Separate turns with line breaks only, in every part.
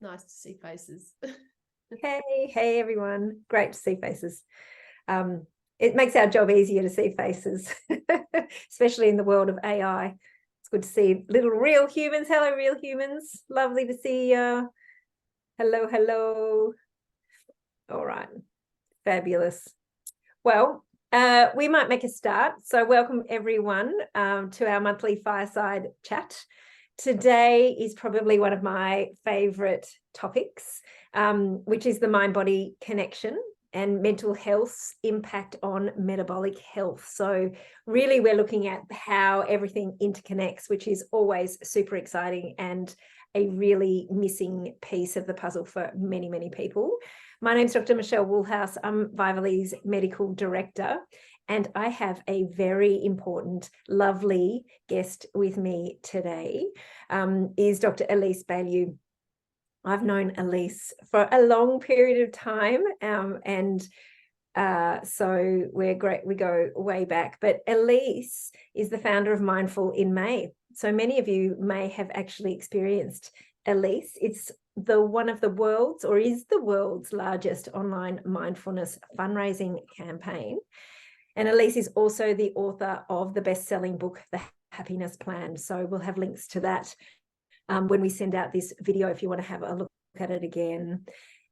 Nice to see faces.
Hey everyone. Great to see faces. It makes our job easier to see faces, especially in the world of AI. It's good to see little real humans. Hello, real humans. Lovely to see you. Hello, hello. All right. Fabulous. Well, we might make a start. So welcome everyone to our monthly Fireside chat. Today is probably one of my favorite topics, which is the mind-body connection and mental health's impact on metabolic health. So really we're looking at how everything interconnects, which is always super exciting and a really missing piece of the puzzle for many, many people. My name's Dr. Michelle Woolhouse. I'm Bialylew's medical director, and I have a very important, lovely guest with me today, is Dr. Elise Bialylew. I've known Elise for a long period of time, so we're great. We go way back. But Elise is the founder of Mindful in May. So many of you may have actually experienced Elise. It's one of the world's, or is the world's largest online mindfulness fundraising campaign. And Elise is also the author of the best-selling book, The Happiness Plan. So we'll have links to that when we send out this video, if you want to have a look at it again.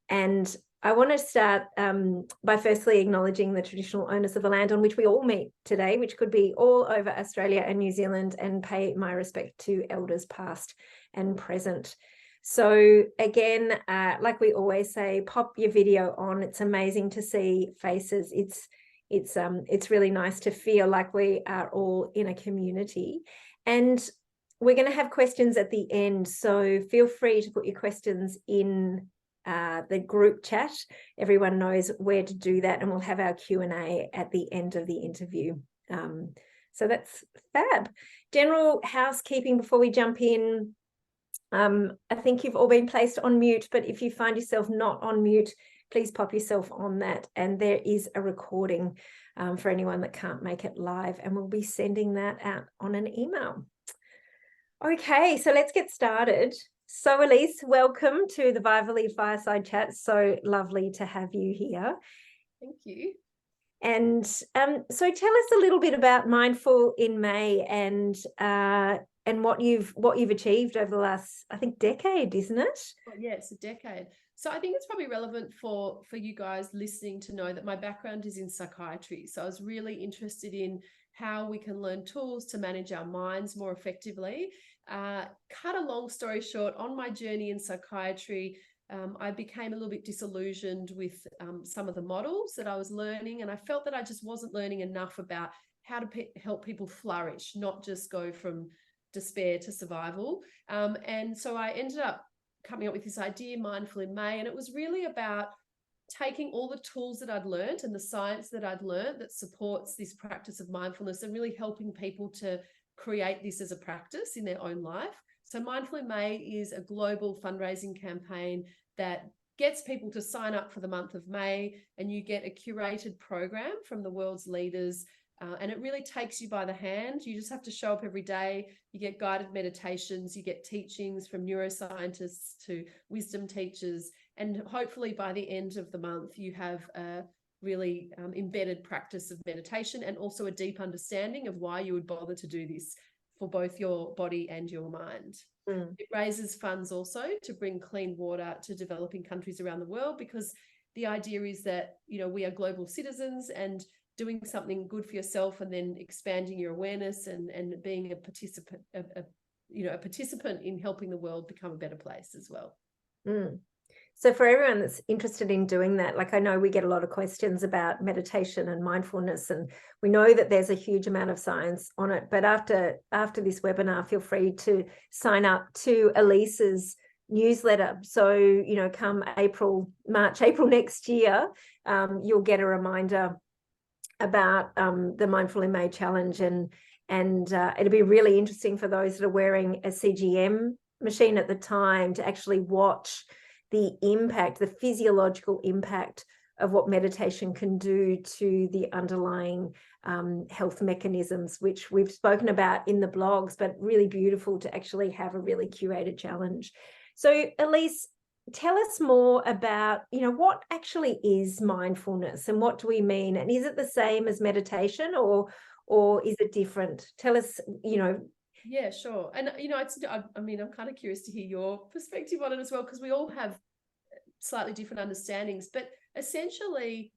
And I want to start by firstly acknowledging the traditional owners of the land on which we all meet today, which could be all over Australia and New Zealand, and pay my respect to elders past and present. So again, like we always say, pop your video on. It's amazing to see faces. It's really nice to feel like we are all in a community. And we're going to have questions at the end, so feel free to put your questions in the group chat. Everyone knows where to do that, and we'll have our Q&A at the end of the interview. So that's fab. General housekeeping before we jump in. I think you've all been placed on mute, but if you find yourself not on mute, please pop yourself on that. And there is a recording for anyone that can't make it live, and we'll be sending that out on an email. Okay, so let's get started. So Elise, welcome to the Bialylew Fireside Chat. So lovely to have you here.
Thank you.
And so tell us a little bit about Mindful in May and what you've achieved over the last, I think, decade, isn't it?
Oh, yeah, it's a decade. So I think it's probably relevant for you guys listening to know that my background is in psychiatry. So I was really interested in how we can learn tools to manage our minds more effectively. Cut a long story short, on my journey in psychiatry, I became a little bit disillusioned with some of the models that I was learning, and I felt that I just wasn't learning enough about how to help people flourish, not just go from despair to survival. And so I ended up coming up with this idea, Mindful in May, and it was really about taking all the tools that I'd learned and the science that I'd learned that supports this practice of mindfulness, and really helping people to create this as a practice in their own life. So Mindful in May is a global fundraising campaign that gets people to sign up for the month of May, and you get a curated program from the world's leaders. And it really takes you by the hand. You just have to show up every day. You get guided meditations, you get teachings from neuroscientists to wisdom teachers. And hopefully by the end of the month, you have a really embedded practice of meditation, and also a deep understanding of why you would bother to do this for both your body and your mind. It raises funds also to bring clean water to developing countries around the world, because the idea is that, we are global citizens, and doing something good for yourself and then expanding your awareness and being a participant, a participant in helping the world become a better place as well.
So for everyone that's interested in doing that, like I know we get a lot of questions about meditation and mindfulness, and we know that there's a huge amount of science on it. But after this webinar, feel free to sign up to Elise's newsletter. So, come March, April next year, you'll get a reminder about the Mindful in May challenge, and it'll be really interesting for those that are wearing a CGM machine at the time to actually watch the impact, the physiological impact of what meditation can do to the underlying health mechanisms, which we've spoken about in the blogs, but really beautiful to actually have a really curated challenge. So Elise, tell us more about, what actually is mindfulness and what do we mean? And is it the same as meditation or is it different? Tell us,
Yeah, sure. And, I mean, I'm kind of curious to hear your perspective on it as well, because we all have slightly different understandings. But essentially,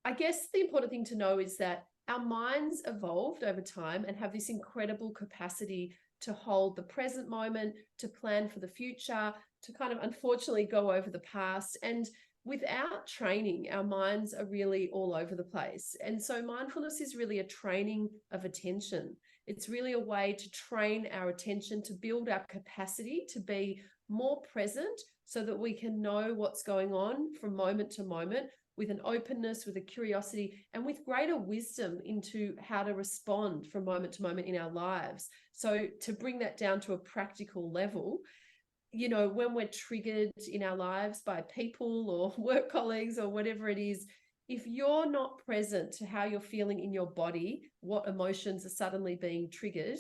I guess the important thing to know is that our minds evolved over time and have this incredible capacity to hold the present moment, to plan for the future, to kind of unfortunately go over the past. And without training, our minds are really all over the place. And so mindfulness is really a training of attention. It's really a way to train our attention, to build our capacity to be more present so that we can know what's going on from moment to moment with an openness, with a curiosity, and with greater wisdom into how to respond from moment to moment in our lives. So to bring that down to a practical level, when we're triggered in our lives by people or work colleagues or whatever it is, if you're not present to how you're feeling in your body, what emotions are suddenly being triggered,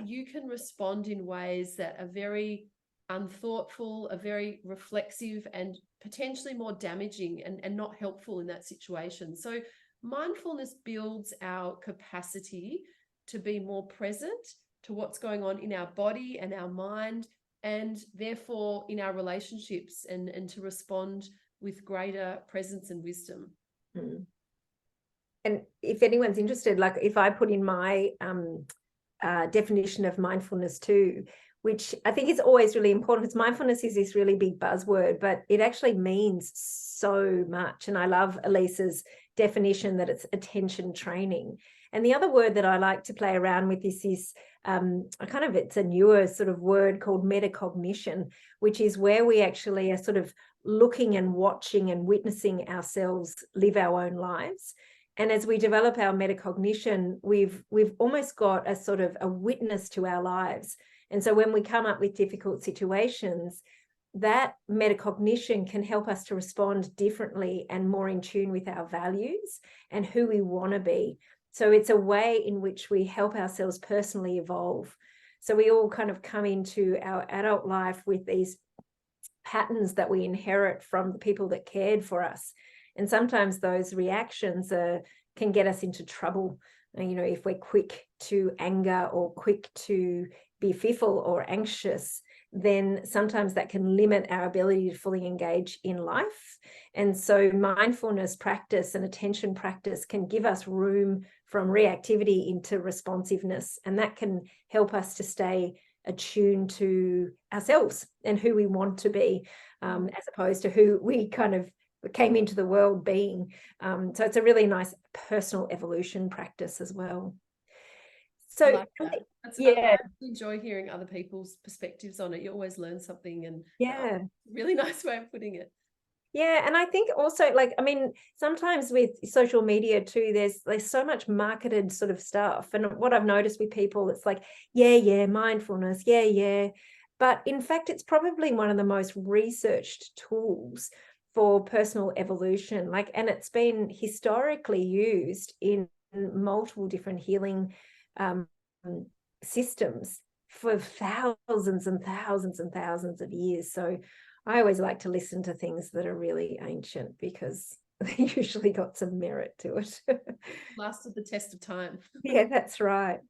you can respond in ways that are very unthoughtful, are very reflexive, and potentially more damaging and not helpful in that situation. So mindfulness builds our capacity to be more present to what's going on in our body and our mind, and therefore in our relationships, and to respond with greater presence and wisdom.
And if anyone's interested, like if I put in my definition of mindfulness too, which I think is always really important, because mindfulness is this really big buzzword, but it actually means so much. And I love Elise's definition that it's attention training. And the other word that I like to play around with is this, it's a newer sort of word called metacognition, which is where we actually are sort of looking and watching and witnessing ourselves live our own lives. And as we develop our metacognition, we've almost got a sort of a witness to our lives. And so when we come up with difficult situations, that metacognition can help us to respond differently and more in tune with our values and who we want to be. So it's a way in which we help ourselves personally evolve. So we all kind of come into our adult life with these patterns that we inherit from the people that cared for us. And sometimes those reactions can get us into trouble. If we're quick to anger or quick to be fearful or anxious, then sometimes that can limit our ability to fully engage in life. And so mindfulness practice and attention practice can give us room from reactivity into responsiveness. And that can help us to stay attuned to ourselves and who we want to be, as opposed to who we kind of came into the world being. So it's a really nice personal evolution practice as well. So
I like that.
I
enjoy hearing other people's perspectives on it. You always learn something, and
really
nice way of putting it.
Yeah, and I think also, sometimes with social media too, there's so much marketed sort of stuff. And what I've noticed with people, it's like, mindfulness, but in fact, it's probably one of the most researched tools for personal evolution. And it's been historically used in multiple different healing systems for thousands and thousands and thousands of years. So I always like to listen to things that are really ancient, because they usually got some merit to it.
Lasted the test of time.
Yeah, that's right.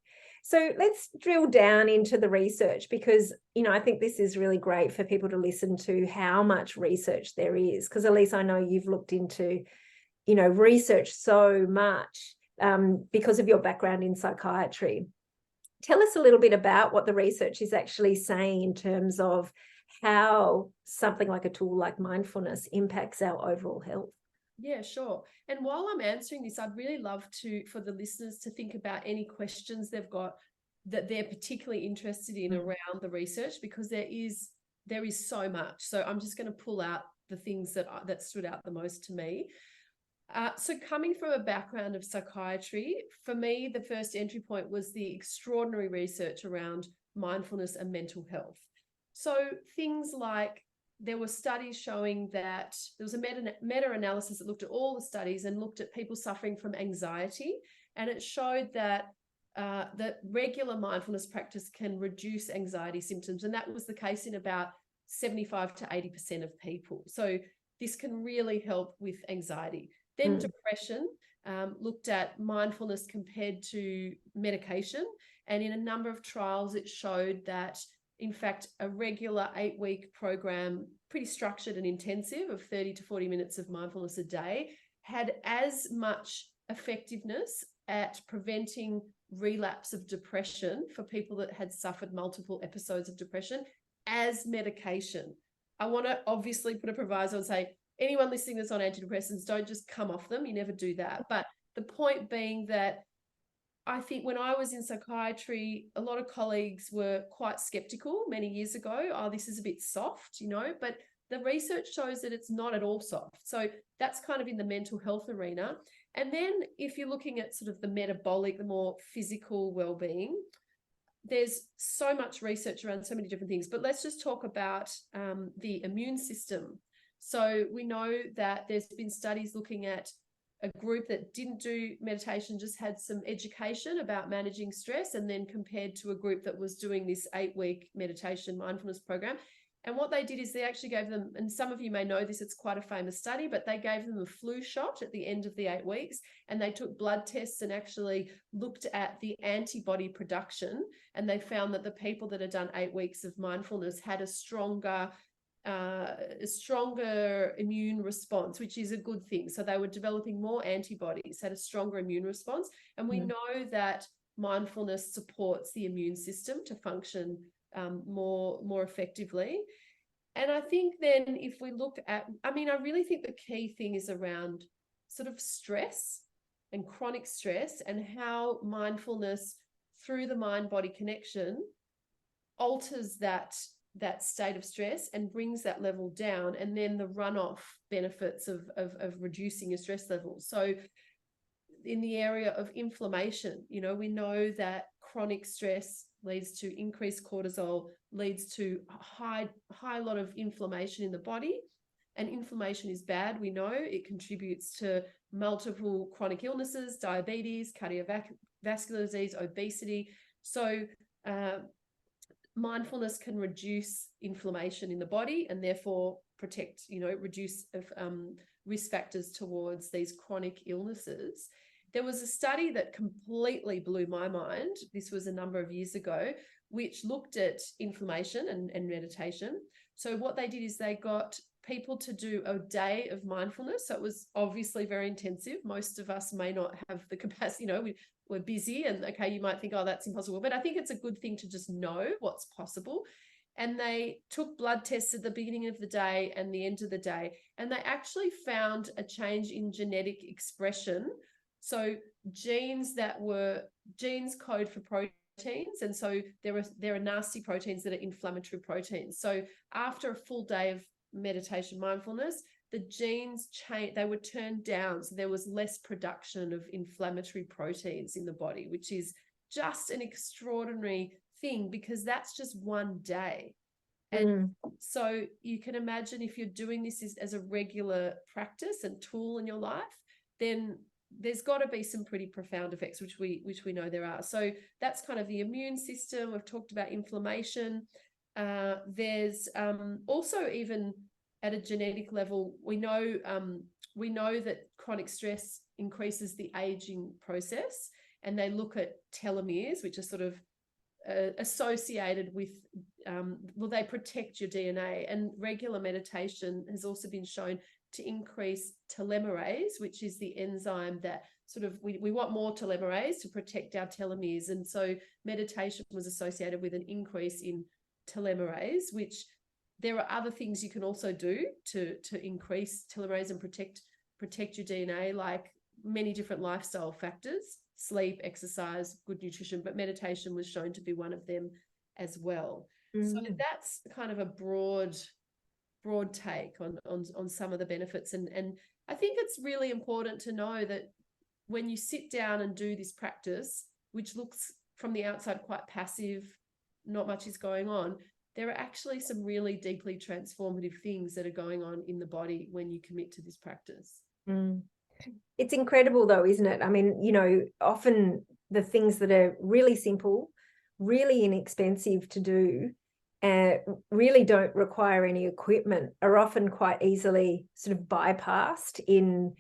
So let's drill down into the research, because, I think this is really great for people to listen to how much research there is. Because Elise, I know you've looked into, research so much because of your background in psychiatry. Tell us a little bit about what the research is actually saying in terms of how something like a tool like mindfulness impacts our overall health.
Yeah, sure. And while I'm answering this, I'd really love for the listeners to think about any questions they've got that they're particularly interested in around the research, because there is so much. So I'm just going to pull out the things that stood out the most to me. So coming from a background of psychiatry, for me, the first entry point was the extraordinary research around mindfulness and mental health. So things like, there were studies showing that there was a meta-analysis that looked at all the studies and looked at people suffering from anxiety. And it showed that that regular mindfulness practice can reduce anxiety symptoms. And that was the case in about 75 to 80% of people. So this can really help with anxiety. Then depression, looked at mindfulness compared to medication. And in a number of trials, it showed that, in fact, a regular 8-week program, pretty structured and intensive, of 30 to 40 minutes of mindfulness a day, had as much effectiveness at preventing relapse of depression for people that had suffered multiple episodes of depression as medication. I want to obviously put a proviso and say, anyone listening that's on antidepressants, don't just come off them. You never do that. But the point being that I think when I was in psychiatry, a lot of colleagues were quite skeptical many years ago. Oh, this is a bit soft, but the research shows that it's not at all soft. So that's kind of in the mental health arena. And then if you're looking at sort of the metabolic, the more physical well-being, there's so much research around so many different things. But let's just talk about the immune system. So we know that there's been studies looking at a group that didn't do meditation, just had some education about managing stress, and then compared to a group that was doing this 8-week meditation mindfulness program. And what they did is they actually gave them, and some of you may know this, it's quite a famous study, but they gave them a flu shot at the end of the 8 weeks, and they took blood tests and actually looked at the antibody production. And they found that the people that had done 8 weeks of mindfulness had a stronger immune response, which is a good thing. So they were developing more antibodies, had a stronger immune response. And we know that mindfulness supports the immune system to function more effectively. And I think then if we look at, I really think the key thing is around sort of stress and chronic stress, and how mindfulness through the mind-body connection alters that state of stress and brings that level down, and then the runoff benefits of reducing your stress levels. So in the area of inflammation, we know that chronic stress leads to increased cortisol, leads to a high lot of inflammation in the body. And inflammation is bad. We know it contributes to multiple chronic illnesses, diabetes, cardiovascular disease, obesity. So mindfulness can reduce inflammation in the body, and therefore protect, reduce risk factors towards these chronic illnesses. There was a study that completely blew my mind. This was a number of years ago, which looked at inflammation and meditation. So what they did is they got people to do a day of mindfulness. So it was obviously very intensive. Most of us may not have the capacity, we're busy, and okay, you might think, oh, that's impossible. But I think it's a good thing to just know what's possible. And they took blood tests at the beginning of the day and the end of the day, and they actually found a change in genetic expression. So genes code for proteins, and so there are nasty proteins that are inflammatory proteins. So after a full day of meditation mindfulness, the genes they were turned down, so there was less production of inflammatory proteins in the body, which is just an extraordinary thing, because that's just one day. And so you can imagine if you're doing this as a regular practice and tool in your life, then there's got to be some pretty profound effects, which we know there are. So that's kind of the immune system. We've talked about inflammation. There's also, even at a genetic level, we know that chronic stress increases the aging process, and they look at telomeres, which are sort of associated with, they protect your DNA. And regular meditation has also been shown to increase telomerase, which is the enzyme that sort of, we want more telomerase to protect our telomeres. And so meditation was associated with an increase in telomerase, which there are other things you can also do to increase telomerase and protect your DNA, like many different lifestyle factors, sleep, exercise, good nutrition, but meditation was shown to be one of them as well. So that's kind of a broad take on some of the benefits. And I think it's really important to know that when you sit down and do this practice, which looks from the outside quite passive, not much is going on, there are actually some really deeply transformative things that are going on in the body when you commit to this practice.
It's incredible though, isn't it? I mean, often the things that are really simple, really inexpensive to do, really don't require any equipment are often quite easily sort of bypassed in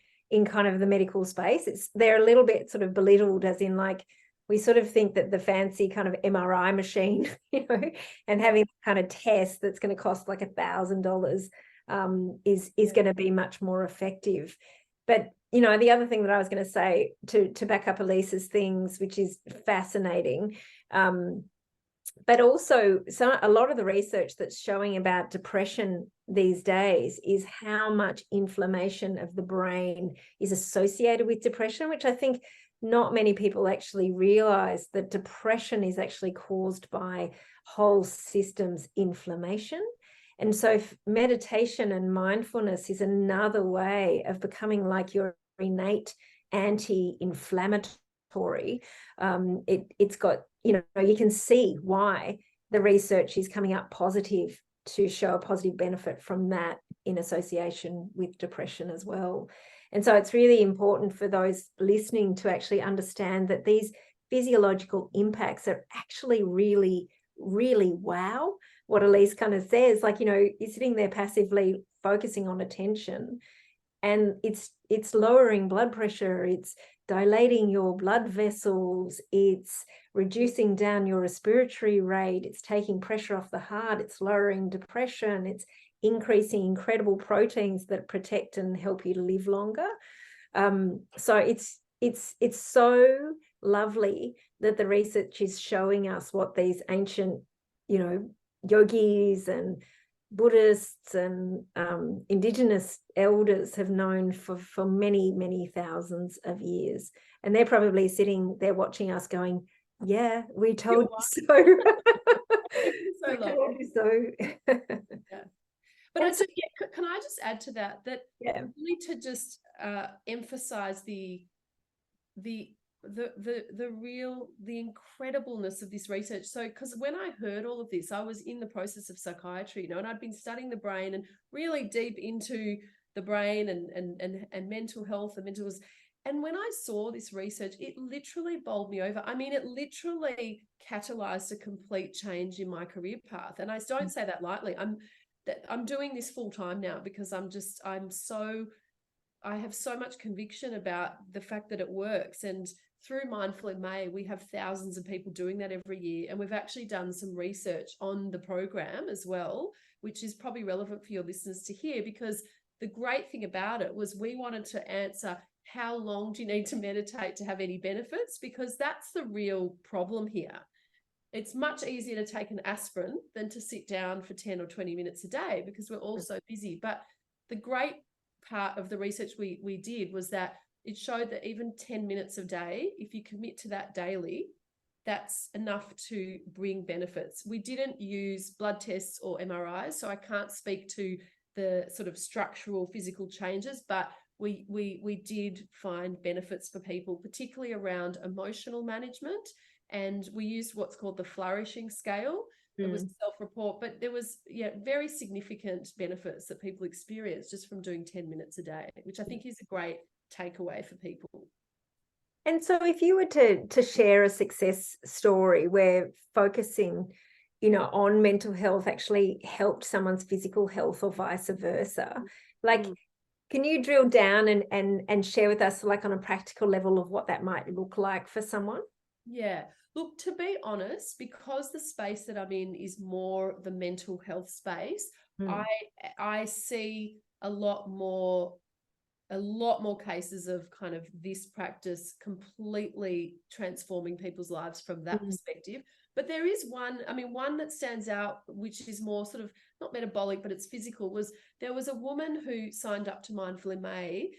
kind of the medical space. They're a little bit sort of belittled, as in like we sort of think that the fancy kind of MRI machine, you know, and having kind of test that's going to cost like $1,000 is going to be much more effective. But you know, the other thing that I was going to say to back up Elise's things, which is fascinating, but also a lot of the research that's showing about depression these days is how much inflammation of the brain is associated with depression, which I think not many people actually realize, that depression is actually caused by whole systems inflammation. And so meditation and mindfulness is another way of becoming like your innate anti-inflammatory. It's got, you know, you can see why the research is coming up positive to show a positive benefit from that in association with depression as well. And so it's really important for those listening to actually understand that these physiological impacts are actually really, really wow. What Elise kind of says, like, you know, you're sitting there passively focusing on attention, and it's lowering blood pressure, it's dilating your blood vessels, it's reducing down your respiratory rate, it's taking pressure off the heart, it's lowering depression, it's increasing incredible proteins that protect and help you to live longer. So it's so lovely that the research is showing us what these ancient, you know, yogis and Buddhists and indigenous elders have known for many, many thousands of years. And they're probably sitting there watching us going, yeah, we told you so.
So long.
So.
Yeah. But so, yeah, can I just add to that
yeah,
really to just emphasize the incredibleness of this research. So, because when I heard all of this, I was in the process of psychiatry, you know, and I'd been studying the brain and really deep into the brain and mental health and mental. And when I saw this research, it literally bowled me over. I mean, it literally catalyzed a complete change in my career path. And I don't say that lightly. I'm doing this full time now because I have so much conviction about the fact that it works. And through Mindful in May, we have thousands of people doing that every year. And we've actually done some research on the program as well, which is probably relevant for your listeners to hear, because the great thing about it was we wanted to answer, how long do you need to meditate to have any benefits? Because that's the real problem here. It's much easier to take an aspirin than to sit down for 10 or 20 minutes a day because we're all so busy. But the great part of the research we did was that it showed that even 10 minutes a day, if you commit to that daily, that's enough to bring benefits. We didn't use blood tests or MRIs, so I can't speak to the sort of structural physical changes, but we did find benefits for people, particularly around emotional management. And we used what's called the flourishing scale. It was a self-report, but there was very significant benefits that people experienced just from doing 10 minutes a day, which I think is a great takeaway for people.
And so if you were to share a success story where focusing, you know, on mental health actually helped someone's physical health or vice versa, like, can you drill down and share with us, like, on a practical level of what that might look like for someone?
Yeah. Look, to be honest, because the space that I'm in is more the mental health space, I see a lot more cases of kind of this practice completely transforming people's lives from that perspective. But there is one that stands out, which is more sort of not metabolic, but it's physical. There was a woman who signed up to Mindful in May,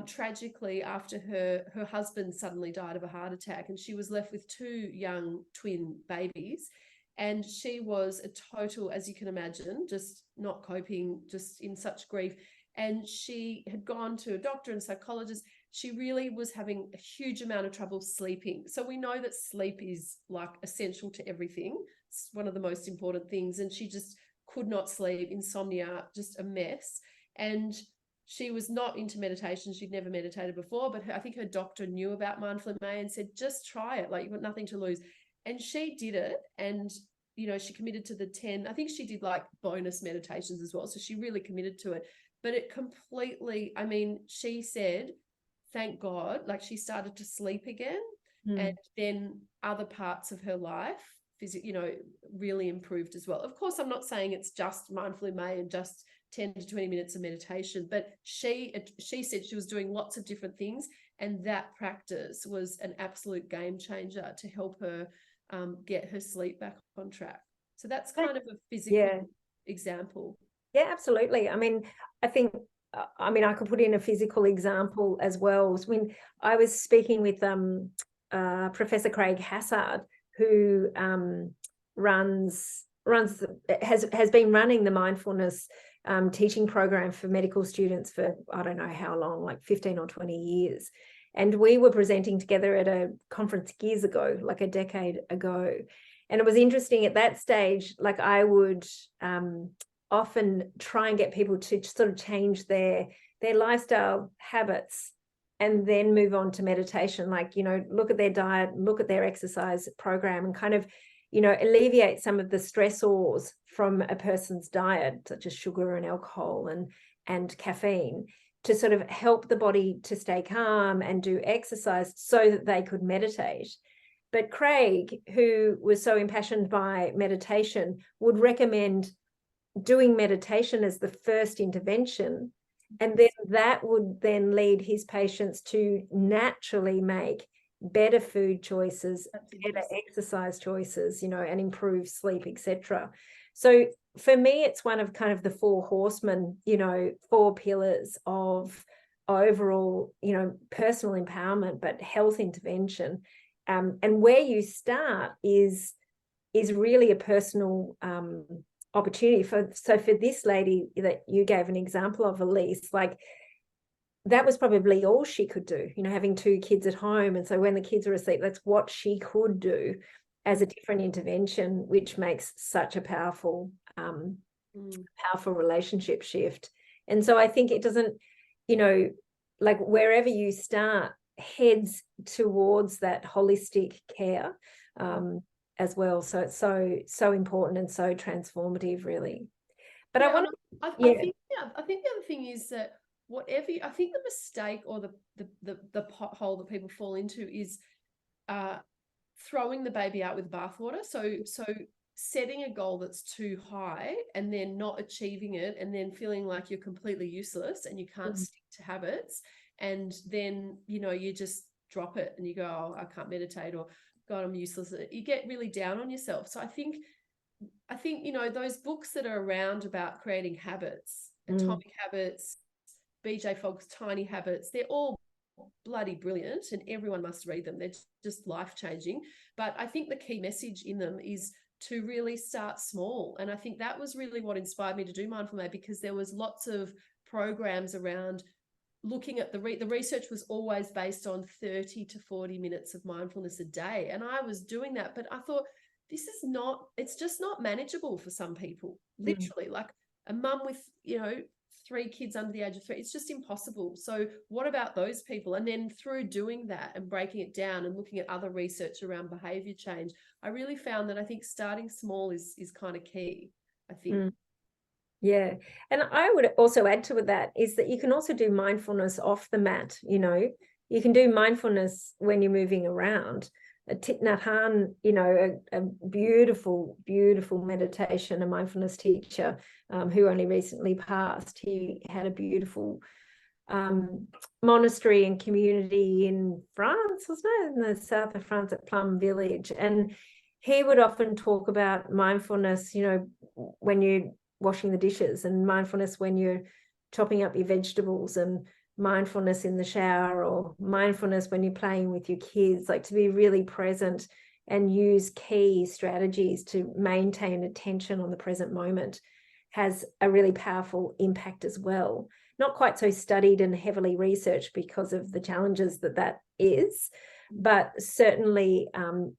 tragically, after her husband suddenly died of a heart attack, and she was left with 2 young twin babies. And she was a total, as you can imagine, just not coping, just in such grief. And she had gone to a doctor and psychologist. She really was having a huge amount of trouble sleeping. So we know that sleep is like essential to everything. It's one of the most important things. And she just could not sleep, insomnia, just a mess. And she was not into meditation. She'd never meditated before, but I think her doctor knew about Mindful in May and said, just try it. Like, you've got nothing to lose. And she did it. And she committed to the 10. I think she did like bonus meditations as well. So she really committed to it. But it completely, I mean, she said, thank God, like she started to sleep again. And then other parts of her life, really improved as well. Of course, I'm not saying it's just Mindful in May and just 10 to 20 minutes of meditation, but she said she was doing lots of different things, and that practice was an absolute game changer to help her get her sleep back on track. So that's kind of a physical example.
Yeah, absolutely. I mean, I think, I could put in a physical example as well. When I was speaking with Professor Craig Hassard, who has been running the mindfulness teaching program for medical students for I don't know how long, like 15 or 20 years. And we were presenting together at a conference years ago, like a decade ago. And it was interesting at that stage, like I would often try and get people to sort of change their lifestyle habits and then move on to meditation, like, look at their diet, look at their exercise program, and kind of, alleviate some of the stressors from a person's diet, such as sugar and alcohol and caffeine, to sort of help the body to stay calm and do exercise so that they could meditate. But Craig, who was so impassioned by meditation, would recommend doing meditation as the first intervention, and then that would then lead his patients to naturally make better food choices, better exercise choices, and improve sleep, etc. So for me, it's one of kind of the 4 horsemen, 4 pillars of overall, personal empowerment, but health intervention. And where you start is really a personal opportunity. So for this lady that you gave an example of, Elise, like that was probably all she could do, having 2 kids at home. And so when the kids were asleep, that's what she could do as a different intervention, which makes such a powerful relationship shift. And so I think it doesn't, like wherever you start heads towards that holistic care as well. So it's so important and so transformative, really. But I think
the other thing is that I think the mistake or the pothole that people fall into is throwing the baby out with the bathwater. So setting a goal that's too high and then not achieving it, and then feeling like you're completely useless and you can't stick to habits, and then you just drop it and you go, oh, I can't meditate, or God, I'm useless. You get really down on yourself. So I think those books that are around about creating habits, Atomic Habits, BJ Fogg's Tiny Habits, they're all bloody brilliant and everyone must read them. They're just life-changing. But I think the key message in them is to really start small. And I think that was really what inspired me to do Mindful May, because there was lots of programs around looking at the research was always based on 30 to 40 minutes of mindfulness a day. And I was doing that, but I thought, it's just not manageable for some people. Literally, like a mum with, 3 kids under the age of 3, it's just impossible. So what about those people? And then through doing that and breaking it down and looking at other research around behavior change, I really found that I think starting small is kind of key, I think.
Yeah. And I would also add to that is that you can also do mindfulness off the mat. You can do mindfulness when you're moving around. Thich Nhat Hanh, a beautiful, beautiful meditation, a mindfulness teacher who only recently passed. He had a beautiful monastery and community in France, wasn't it? In the south of France at Plum Village. And he would often talk about mindfulness, when you're washing the dishes, and mindfulness when you're chopping up your vegetables, and mindfulness in the shower, or mindfulness when you're playing with your kids, like to be really present and use key strategies to maintain attention on the present moment has a really powerful impact as well. Not quite so studied and heavily researched because of the challenges that is, but certainly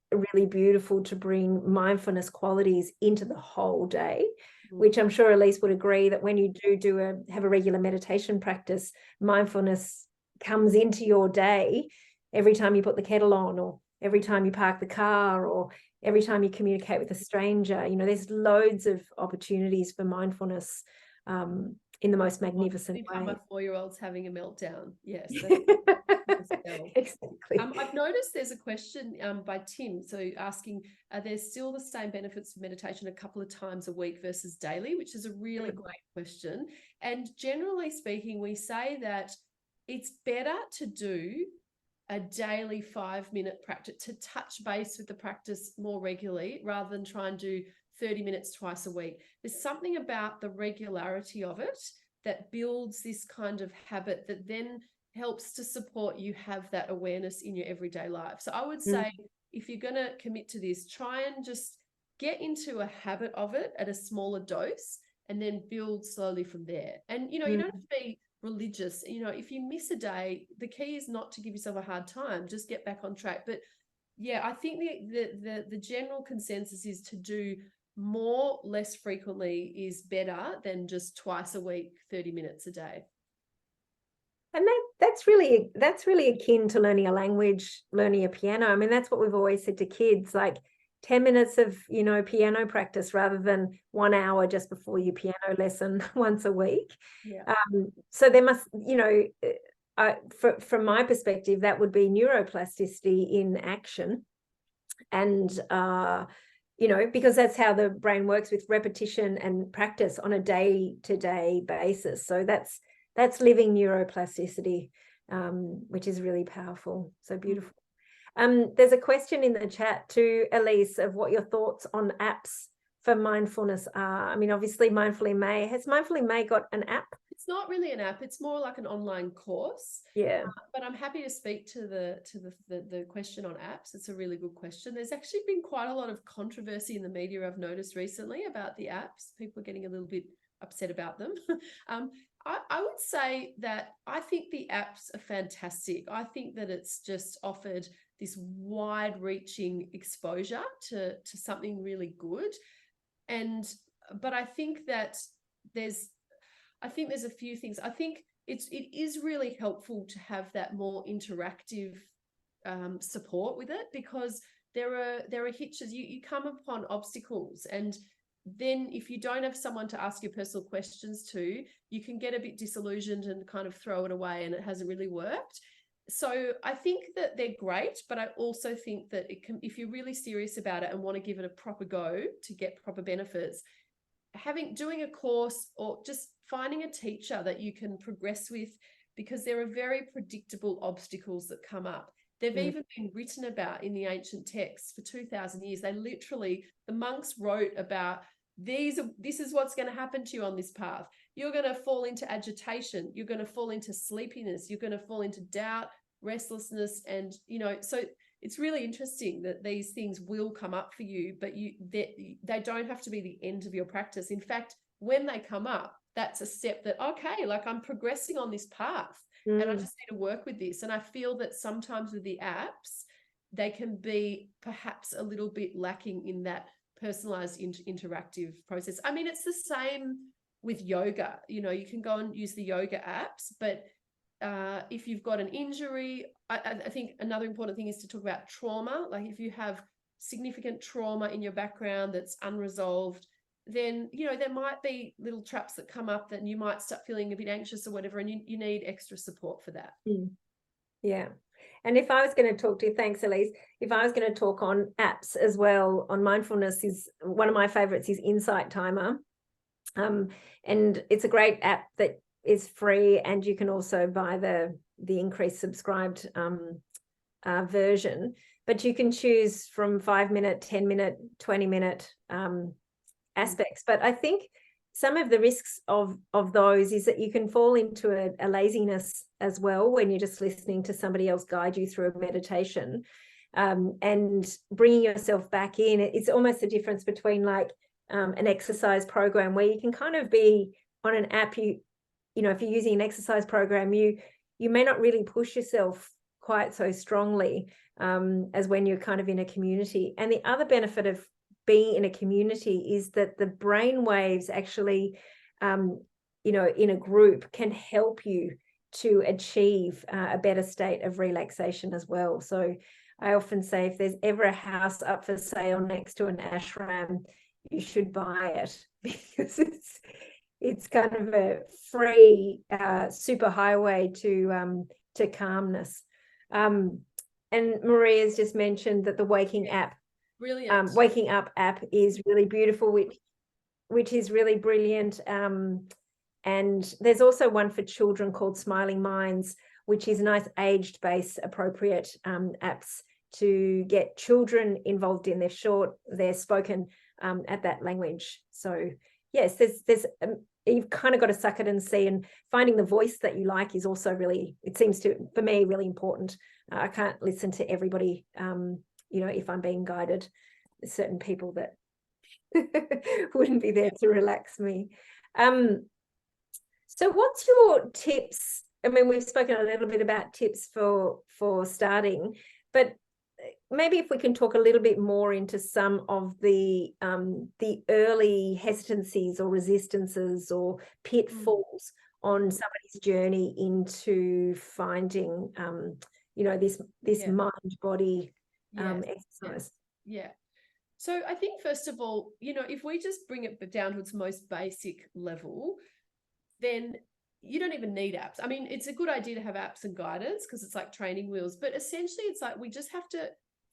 really beautiful to bring mindfulness qualities into the whole day, which I'm sure Elise would agree that when you have a regular meditation practice, mindfulness comes into your day every time you put the kettle on, or every time you park the car, or every time you communicate with a stranger. You know, there's loads of opportunities for mindfulness in the most magnificent
Anytime
way.
my 4-year-old's having a meltdown. Yes.
Exactly.
I've noticed there's a question by Tim, so asking, are there still the same benefits of meditation a couple of times a week versus daily, which is a really great question. And generally speaking, we say that it's better to do a daily 5-minute practice, to touch base with the practice more regularly rather than try and do 30 minutes twice a week. There's something about the regularity of it that builds this kind of habit that then helps to support you have that awareness in your everyday life. So I would say, if you're going to commit to this, try and just get into a habit of it at a smaller dose and then build slowly from there. And, you know, you don't have to be religious. You know, if you miss a day, the key is not to give yourself a hard time, just get back on track. But yeah, I think the general consensus is to do more less frequently is better than just twice a week, 30 minutes a day.
And that's really akin to learning a language, learning a piano. I mean, that's what we've always said to kids, like 10 minutes of, you know, piano practice rather than 1 hour just before your piano lesson once a week.
Yeah.
So there must, you know, from my perspective, that would be neuroplasticity in action. And, you know, because that's how the brain works, with repetition and practice on a day-to-day basis. So that's living neuroplasticity, which is really powerful. So beautiful. There's a question in the chat to Elise of what your thoughts on apps for mindfulness are. I mean, obviously Mindful in May. Has Mindful in May got an app?
It's not really an app. It's more like an online course.
Yeah.
But I'm happy to speak to the question on apps. It's a really good question. There's actually been quite a lot of controversy in the media, I've noticed recently, about the apps. People are getting a little bit upset about them. I would say that I think the apps are fantastic. I think that it's just offered this wide-reaching exposure to something really good. But I think that there's a few things. I think it is really helpful to have that more interactive support with it, because there are hitches. You come upon obstacles, and then if you don't have someone to ask your personal questions to, you can get a bit disillusioned and kind of throw it away and it hasn't really worked. So I think that they're great, but I also think that if you're really serious about it and want to give it a proper go to get proper benefits, doing a course or just finding a teacher that you can progress with, because there are very predictable obstacles that come up. They've even been written about in the ancient texts for 2,000 years. The monks wrote about this is what's going to happen to you on this path. You're going to fall into agitation. You're going to fall into sleepiness. You're going to fall into doubt, restlessness. And, you know, so it's really interesting that these things will come up for you, but they don't have to be the end of your practice. In fact, when they come up, that's a step that, okay, like I'm progressing on this path and I just need to work with this. And I feel that sometimes with the apps, they can be perhaps a little bit lacking in that personalized interactive process. I mean, it's the same with yoga. You know, you can go and use the yoga apps, but if you've got an injury, I think another important thing is to talk about trauma. Like if you have significant trauma in your background that's unresolved, then, you know, there might be little traps that come up that you might start feeling a bit anxious or whatever, and you need extra support for that.
Yeah. And if I was going to talk to you, thanks, Elise, if I was going to talk on apps as well, on mindfulness, is one of my favorites is Insight Timer. And it's a great app that is free, and you can also buy the increased subscribed version, but you can choose from 5-minute, 10-minute, 20-minute aspects. But I think some of the risks of those is that you can fall into a laziness as well when you're just listening to somebody else guide you through a meditation, and bringing yourself back in. It's almost the difference between like an exercise program where you can kind of be on an app. You know, if you're using an exercise program, you may not really push yourself quite so strongly as when you're kind of in a community. And the other benefit of being in a community is that the brain waves actually, you know, in a group can help you to achieve a better state of relaxation as well. So I often say if there's ever a house up for sale next to an ashram, you should buy it, because it's kind of a free super highway to calmness. And Maria's just mentioned that the waking up app is really beautiful, which is really brilliant. And there's also one for children called Smiling Minds, which is nice age-based appropriate apps to get children involved in their spoken at that language. So yes, there's you've kind of got to suck it and see, and finding the voice that you like is also really, it seems to, for me, really important. I can't listen to everybody, if I'm being guided. There's certain people that wouldn't be there to relax me. So what's your tips? I mean, we've spoken a little bit about tips for starting, but maybe if we can talk a little bit more into some of the early hesitancies or resistances or pitfalls on somebody's journey into finding, this mind-body exercise.
Yeah. So I think, first of all, if we just bring it down to its most basic level, then you don't even need apps. I mean, it's a good idea to have apps and guidance because it's like training wheels, but essentially it's like we just have to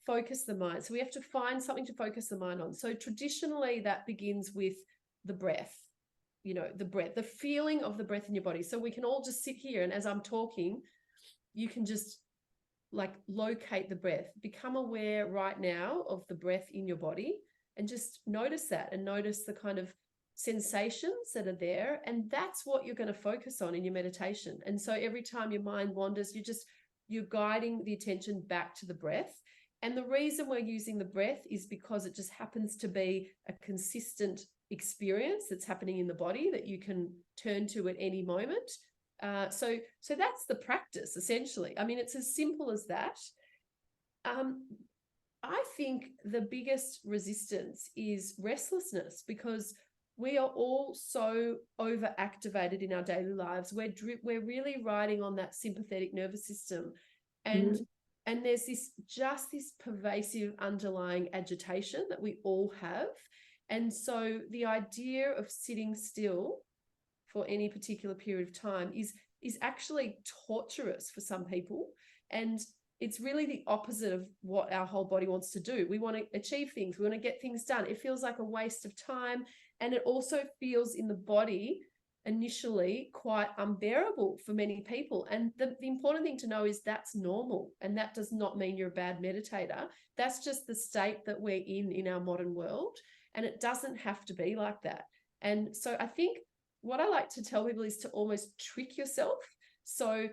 focus the mind. So we have to find something to focus the mind on. So traditionally that begins with the breath, the breath, the feeling of the breath in your body. So we can all just sit here, and as I'm talking, you can just like locate the breath, become aware right now of the breath in your body, and just notice that, and notice the kind of sensations that are there. And that's what you're going to focus on in your meditation. And so every time your mind wanders, you're guiding the attention back to the breath. And the reason we're using the breath is because it just happens to be a consistent experience that's happening in the body that you can turn to at any moment. So that's the practice, essentially. I mean, it's as simple as that. I think the biggest resistance is restlessness, because we are all so overactivated in our daily lives. We're really riding on that sympathetic nervous system, and there's this pervasive underlying agitation that we all have. And so the idea of sitting still for any particular period of time is actually torturous for some people, and it's really the opposite of what our whole body wants to do. We want to achieve things, we want to get things done. It feels like a waste of time, and it also feels in the body initially quite unbearable for many people. And the important thing to know is that's normal, and that does not mean you're a bad meditator. That's just the state that we're in our modern world, and it doesn't have to be like that. And so I think what I like to tell people is to almost trick yourself. So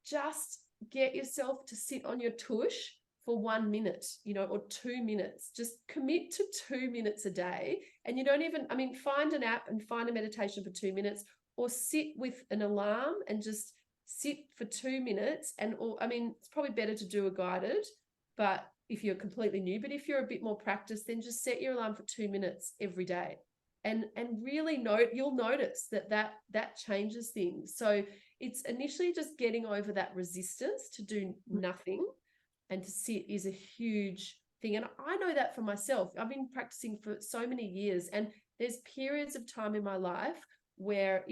just get yourself to sit on your tush for 1 minute, or 2 minutes. Just commit to 2 minutes a day. And you don't even, find an app and find a meditation for 2 minutes, or sit with an alarm and just sit for 2 minutes. And it's probably better to do a guided, but if you're completely new, but if you're a bit more practiced, then just set your alarm for 2 minutes every day. And really you'll notice that changes things. So it's initially just getting over that resistance to do nothing, and to sit is a huge thing. And I know that for myself. I've been practicing for so many years, and there's periods of time in my life where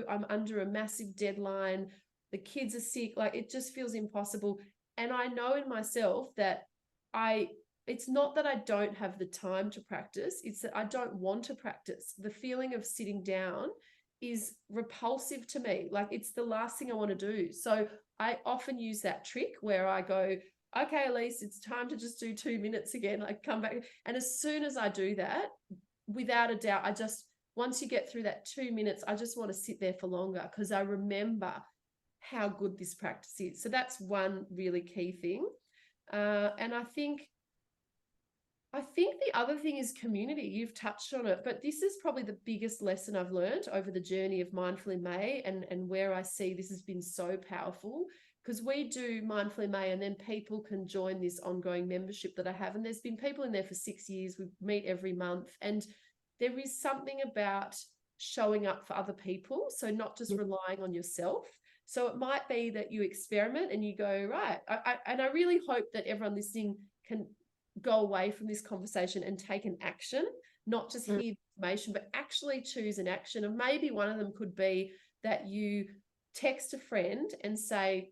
I'm under a massive deadline, the kids are sick, like it just feels impossible. And I know in myself that it's not that I don't have the time to practice, it's that I don't want to practice. The feeling of sitting down is repulsive to me. Like it's the last thing I want to do. So I often use that trick where I go, okay, Elise, it's time to just do 2 minutes again. I come back. And as soon as I do that, without a doubt, once you get through that 2 minutes, I just want to sit there for longer, because I remember how good this practice is. So that's one really key thing. And I think the other thing is community. You've touched on it, but this is probably the biggest lesson I've learned over the journey of Mindful in May, and where I see this has been so powerful, because we do Mindful in May and then people can join this ongoing membership that I have. And there's been people in there for 6 years. We meet every month, and there is something about showing up for other people. So not just relying on yourself. So it might be that you experiment and you go, right. And I really hope that everyone listening can go away from this conversation and take an action, not just hear information, but actually choose an action. And maybe one of them could be that you text a friend and say,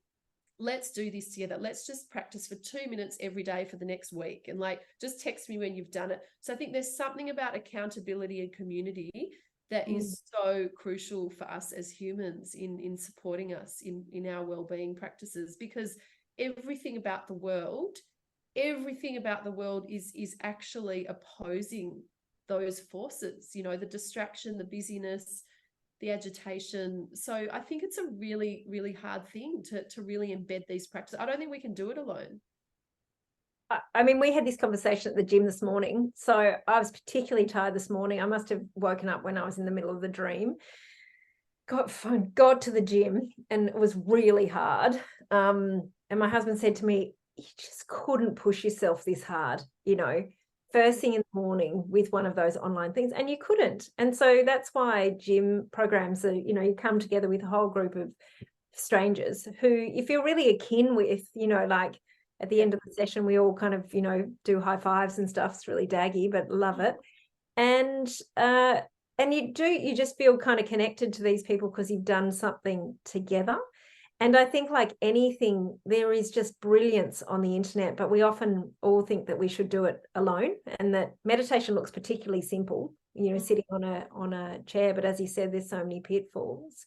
let's do this together. Let's just practice for 2 minutes every day for the next week. And like, just text me when you've done it. So I think there's something about accountability and community that is so crucial for us as humans in supporting us in our well-being practices, because everything about the world is actually opposing those forces, you know, the distraction, the busyness, the agitation. So I think it's a really, really hard thing to really embed these practices. I don't think we can do it alone.
I mean, we had this conversation at the gym this morning. So I was particularly tired this morning. I must have woken up when I was in the middle of the dream. Got to the gym, and it was really hard. And my husband said to me, you just couldn't push yourself this hard, you know, first thing in the morning with one of those online things, and you couldn't. And so that's why gym programs are, you know, you come together with a whole group of strangers who you feel really akin with, you know, like at the end of the session, we all kind of, you know, do high fives and stuff. It's really daggy, but love it. And you just feel kind of connected to these people because you've done something together. And I think, like anything, there is just brilliance on the internet, but we often all think that we should do it alone, and that meditation looks particularly simple, you know, sitting on a chair. But as you said, there's so many pitfalls.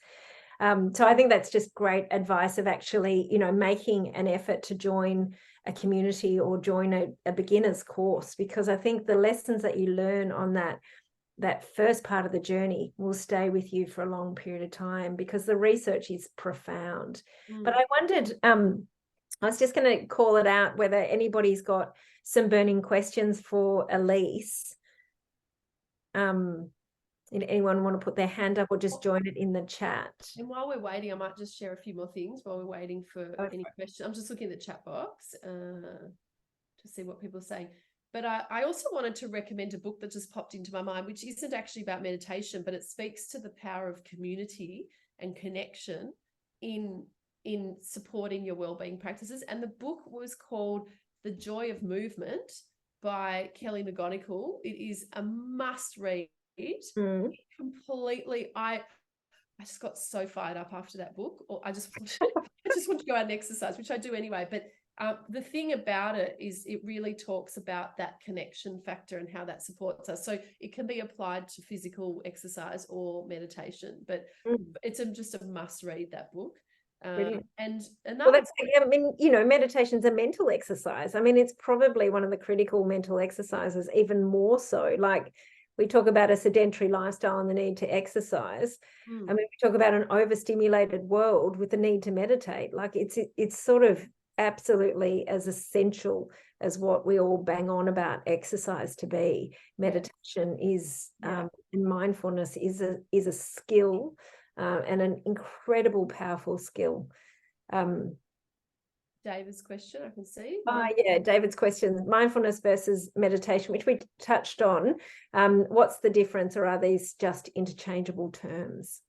So I think that's just great advice of actually, you know, making an effort to join a community or join a beginner's course, because I think the lessons that you learn on that first part of the journey will stay with you for a long period of time, because the research is profound. But I wondered, I was just going to call it out whether anybody's got some burning questions for Elise. Anyone want to put their hand up or just join it in the chat?
And while we're waiting, I might just share a few more things while we're waiting for any questions. I'm just looking at the chat box to see what people are saying. But I also wanted to recommend a book that just popped into my mind, which isn't actually about meditation, but it speaks to the power of community and connection in supporting your wellbeing practices. And the book was called The Joy of Movement by Kelly McGonigal. It is a must read. Completely, I just got so fired up after that book, or I just want to go out and exercise, which I do anyway. But the thing about it is it really talks about that connection factor and how that supports us. So it can be applied to physical exercise or meditation, but it's just a must read, that book. And another,
well, I mean, you know, meditation's a mental exercise. I mean, it's probably one of the critical mental exercises, even more so. Like, we talk about a sedentary lifestyle and the need to exercise. I mean, we talk about an overstimulated world with the need to meditate. Like, it's sort of absolutely as essential as what we all bang on about exercise to be. Meditation is, and mindfulness is a skill, and an incredible, powerful skill.
David's question, I can see.
David's question, mindfulness versus meditation, which we touched on. What's the difference, or are these just interchangeable terms?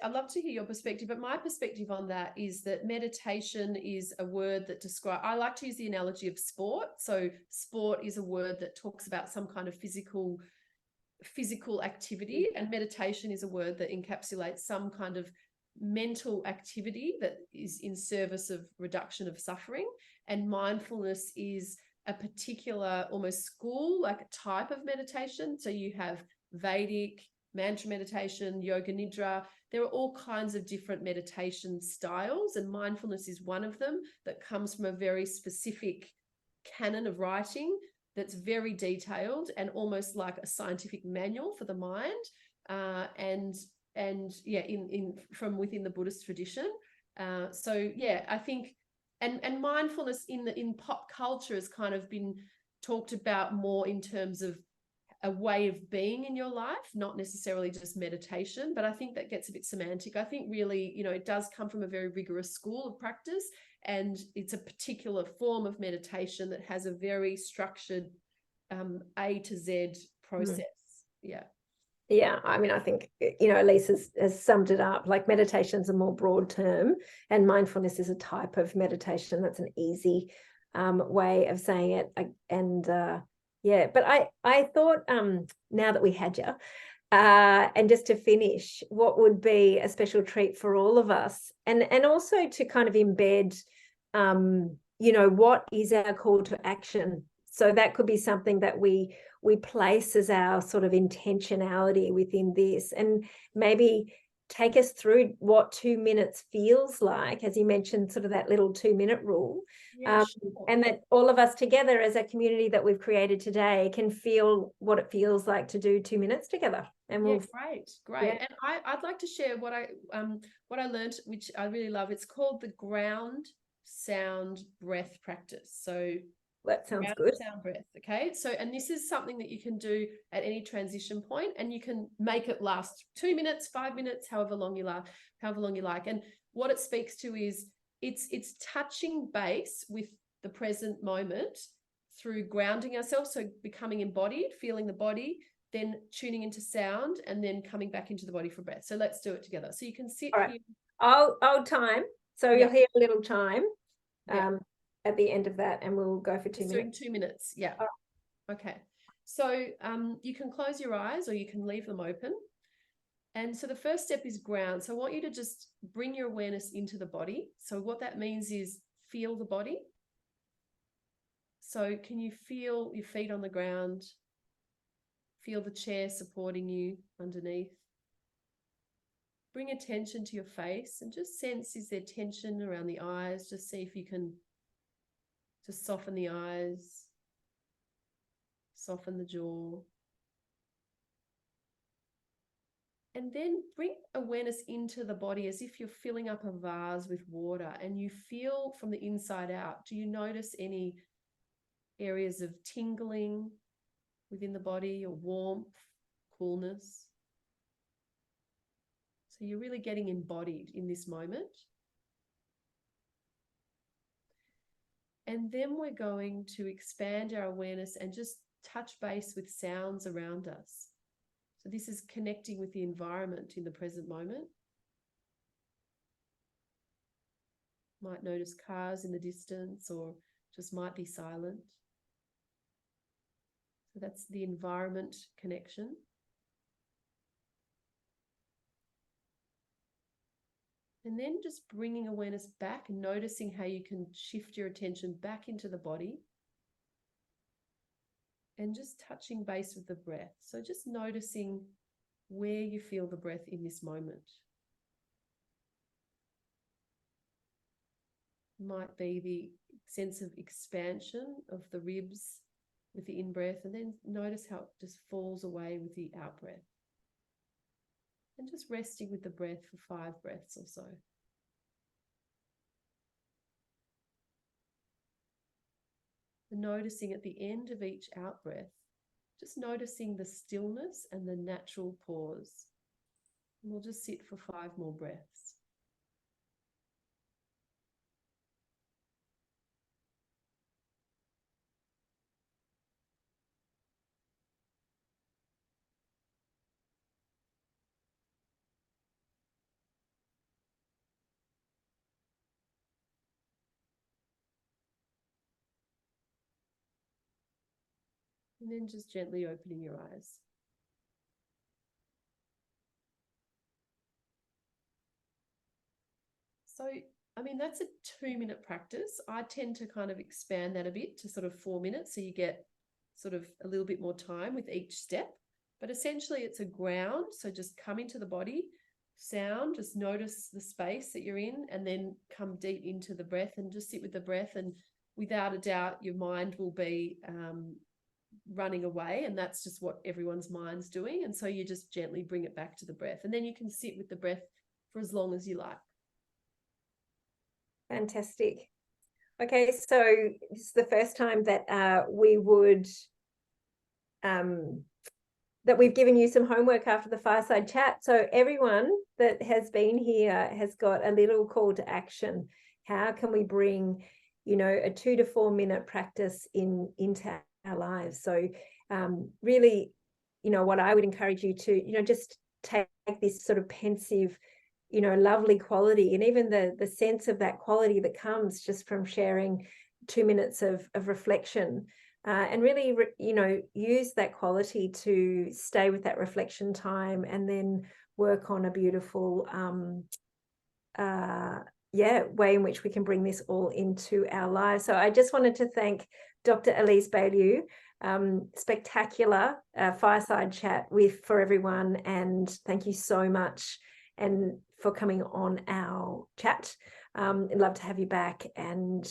I'd love to hear your perspective, but my perspective on that is that meditation is a word that describes, I like to use the analogy of sport. So sport is a word that talks about some kind of physical activity, and meditation is a word that encapsulates some kind of mental activity that is in service of reduction of suffering. And mindfulness is a particular almost school, like a type of meditation. So you have Vedic, mantra meditation, yoga nidra. There are all kinds of different meditation styles, and mindfulness is one of them that comes from a very specific canon of writing that's very detailed and almost like a scientific manual for the mind, from within the Buddhist tradition. I think and mindfulness in pop culture has kind of been talked about more in terms of a way of being in your life, not necessarily just meditation. But I think that gets a bit semantic. I think really, you know, it does come from a very rigorous school of practice, and it's a particular form of meditation that has a very structured A to Z process.
Yeah, I mean, I think, Elise has summed it up. Like, meditation's a more broad term, and mindfulness is a type of meditation. That's an easy way of saying it. And yeah, but I thought, now that we had you, and just to finish, what would be a special treat for all of us, and also to kind of embed, what is our call to action. So that could be something that we place as our sort of intentionality within this, and maybe take us through what 2 minutes feels like, as you mentioned, sort of that little 2-minute rule.
Yeah, sure.
And that all of us together as a community that we've created today can feel what it feels like to do 2 minutes together. And
Yeah,
we'll,
great.
yeah.
And I'd like to share what I learned, which I really love. It's called the ground sound breath practice. So
That sounds
ground
good.
sound breath. Okay. So, and this is something that you can do at any transition point, and you can make it last 2 minutes, 5 minutes, however long you like. And what it speaks to is it's touching base with the present moment through grounding ourselves. So becoming embodied, feeling the body, then tuning into sound, and then coming back into the body for breath. So let's do it together. So you can sit
All right.
here.
I'll time. So
Yeah.
you'll hear a little chime
Yeah.
at the end of that, and we'll go for 2
Just
minutes.
doing 2 minutes. Yeah.
Oh.
Okay. So you can close your eyes or you can leave them open. And so the first step is ground. So I want you to just bring your awareness into the body. So what that means is feel the body. So can you feel your feet on the ground? Feel the chair supporting you underneath. Bring attention to your face and just sense, is there tension around the eyes? Just see if you can just soften the eyes, soften the jaw. And then bring awareness into the body as if you're filling up a vase with water, and you feel from the inside out. Do you notice any areas of tingling within the body, or warmth, coolness? So you're really getting embodied in this moment. And then we're going to expand our awareness and just touch base with sounds around us. So this is connecting with the environment in the present moment. Might notice cars in the distance, or just might be silent. So that's the environment connection. And then just bringing awareness back and noticing how you can shift your attention back into the body. And just touching base with the breath. So just noticing where you feel the breath in this moment. Might be the sense of expansion of the ribs with the in-breath, and then notice how it just falls away with the out-breath. And just resting with the breath for 5 breaths or so. And noticing at the end of each out-breath, just noticing the stillness and the natural pause. And we'll just sit for 5 more breaths. And then just gently opening your eyes. So, I mean, that's a 2-minute practice. I tend to kind of expand that a bit to sort of 4 minutes, so you get sort of a little bit more time with each step. But essentially it's a ground. So just come into the body, sound, just notice the space that you're in, and then come deep into the breath and just sit with the breath. And without a doubt, your mind will be running away, and that's just what everyone's mind's doing. And so you just gently bring it back to the breath, and then you can sit with the breath for as long as you like.
Fantastic. Okay, so this is the first time that we would that we've given you some homework after the fireside chat. So everyone that has been here has got a little call to action. How can we bring, a 2 to 4 minute practice into our lives? So really what I would encourage you to, just take this sort of pensive, lovely quality, and even the sense of that quality that comes just from sharing 2 minutes of reflection, and really, use that quality to stay with that reflection time, and then work on a beautiful, way in which we can bring this all into our lives. So I just wanted to thank Dr. Elise Bialylew. Spectacular fireside chat for everyone, and thank you so much and for coming on our chat. I'd love to have you back, and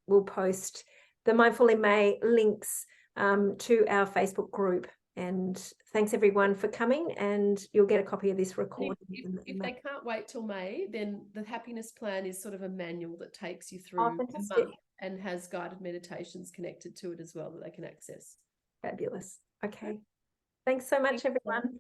we'll post the Mindful in May links to our Facebook group. And thanks everyone for coming, and you'll get a copy of this recording.
If they can't wait till May, then the happiness plan is sort of a manual that takes you through
Oh,
the
fantastic.
month, and has guided meditations connected to it as well that they can access.
Fabulous. Okay. Thanks so much, everyone.